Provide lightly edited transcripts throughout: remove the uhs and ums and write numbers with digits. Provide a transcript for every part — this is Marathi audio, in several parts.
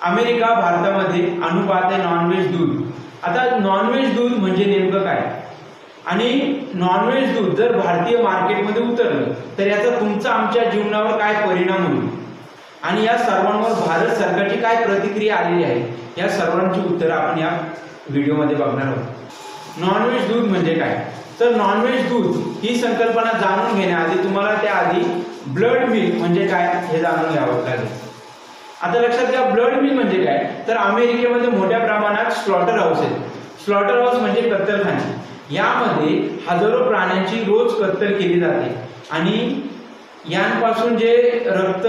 अमेरिका भारतामध्ये अनुपात आहे नॉनव्हेज दूध। आता नॉनव्हेज दूध म्हणजे नेमकं काय आणि नॉनव्हेज दूध जर भारतीय मार्केटमध्ये उतरलं तर याचा तुमचा आमच्या जीवनावर काय परिणाम होईल आणि या सर्वांवर भारत सरकारची काय प्रतिक्रिया आलेली आहे, या सर्वांची उत्तरं आपण या व्हिडिओमध्ये बघणार आहोत। नॉनव्हेज दूध म्हणजे काय, तर नॉनव्हेज दूध ही संकल्पना जाणून घेण्याआधी तुम्हाला त्याआधी ब्लड मिल्क म्हणजे काय हे जाणून घ्यावं लागेल। आता लक्षात घ्या, ब्लड मिल्क म्हणजे काय, तर अमेरिकेमध्ये मोठ्या प्रमाणात स्लॉटर हाऊस आहेत। स्लॉटर हाऊस म्हणजे कत्तलखाने, यामध्ये हजारो प्राण्यांची रोज कत्तल केली जाते आणि यांपासून जे रक्त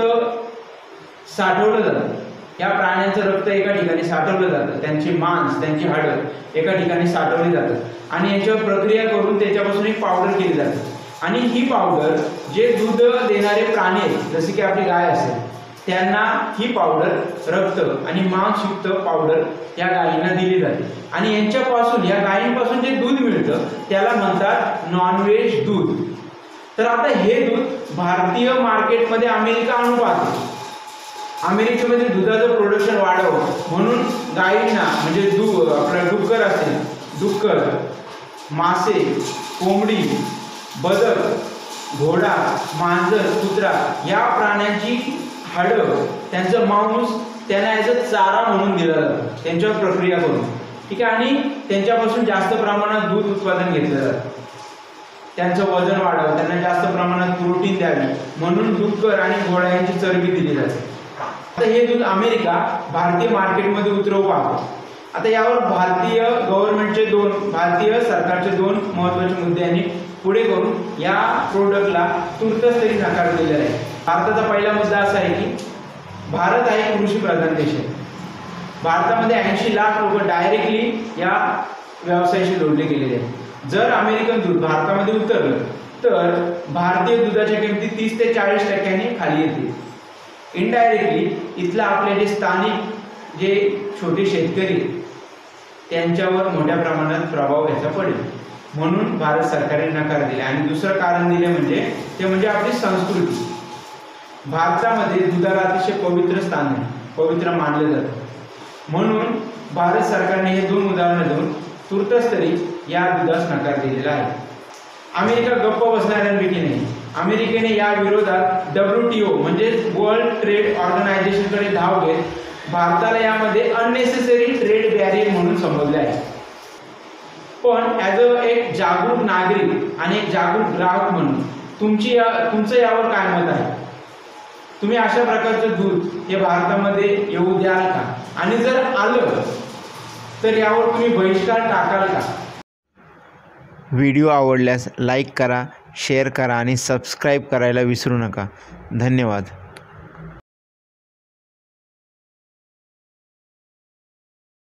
साठवलं जातं, या प्राण्यांचं रक्त एका ठिकाणी साठवलं जातं, त्यांचे मांस त्यांची हाडं एका ठिकाणी साठवली जातात आणि याच्यावर प्रक्रिया करून त्याच्यापासून एक पावडर केली जाते आणि ही पावडर जे दूध देणारे प्राणी आहेत जसे की आपली गाय असेल त्यांना ही पावडर रक्त आणि मांसयुक्त पावडर या गायींना दिली जाते आणि यांच्यापासून या गायींपासून जे दूध मिळतं त्याला म्हणतात नॉनव्हेज दूध। तर आता हे दूध भारतीय मार्केटमध्ये अमेरिका आणून पाहते। अमेरिकेमध्ये दुधाचं प्रोडक्शन वाढावं म्हणून गायींना म्हणजे आपलं डुक्कर असेल, डुक्कर, मासे, कोंबडी, बदक, घोडा, मांजर, कुत्रा या प्राण्यांची हाडं त्यांचं मांस त्यांना ॲज अ चारा म्हणून दिला जातो त्यांच्यावर प्रक्रिया करून, ठीक आहे, आणि त्यांच्यापासून जास्त प्रमाणात दूध उत्पादन घेतलं जातं। त्यांचं वजन वाढावं, त्यांना जास्त प्रमाणात प्रोटीन द्यावी म्हणून डुक्कर आणि घोडा यांची चरबी दिली जाते। आता हे दूध अमेरिका भारतीय मार्केटमध्ये उतरवू पाहतो। आता यावर भारतीय सरकारचे दोन महत्त्वाचे मुद्दे यांनी पुढे करून या प्रोडक्टला तुर्तच तरी नकार दिलेला आहे। भारताचा पहिला मुद्दा असा आहे की भारत हा एक कृषी प्रधान देश आहे। भारतामध्ये 80 लाख लोक डायरेक्टली या व्यवसायाशी जोडले गेलेले आहेत। जर अमेरिकन दूध भारतामध्ये उतरलं तर भारतीय दुधाच्या किमती 30 ते 40% खाली येतील। इनडायरेक्टली इथला आपले जे स्थानिक जे छोटे शेतकरी त्यांच्यावर मोठ्या प्रमाणात प्रभाव याचा पडेल म्हणून भारत सरकारने नकार दिला। आणि दुसरं कारण दिले म्हणजे आपली संस्कृती। भारतामध्ये दुधाला अतिशय पवित्र स्थान आहे, पवित्र मानले जाते म्हणून भारत सरकारने हे दोन उदाहरणं देऊन तुर्तच तरी या दुधास नकार दिलेला आहे। अमेरिका गप्प बसणाऱ्यांपैकी नाही। अमेरिकेने या विरोधात WTO म्हणजे वर्ल्ड ट्रेड ऑर्गनायझेशनकडे धाव घेत भारताला यामध्ये अननेसेसरी ट्रेड बॅरियर म्हणून संबोधले आहे। पण ॲज अ एक जागरूक नागरिक आणि एक जागरूक ग्राहक म्हणून तुमचं यावर काय मत आहे? तुम्ही अशा प्रकारचं दूध हे भारतामध्ये येऊ द्याल का? आणि जर आलं तर यावर तुम्ही बहिष्कार टाकाल का? व्हिडिओ आवडल्यास लाईक करा, शेअर करा आणि सबस्क्राईब करायला विसरू नका। धन्यवाद।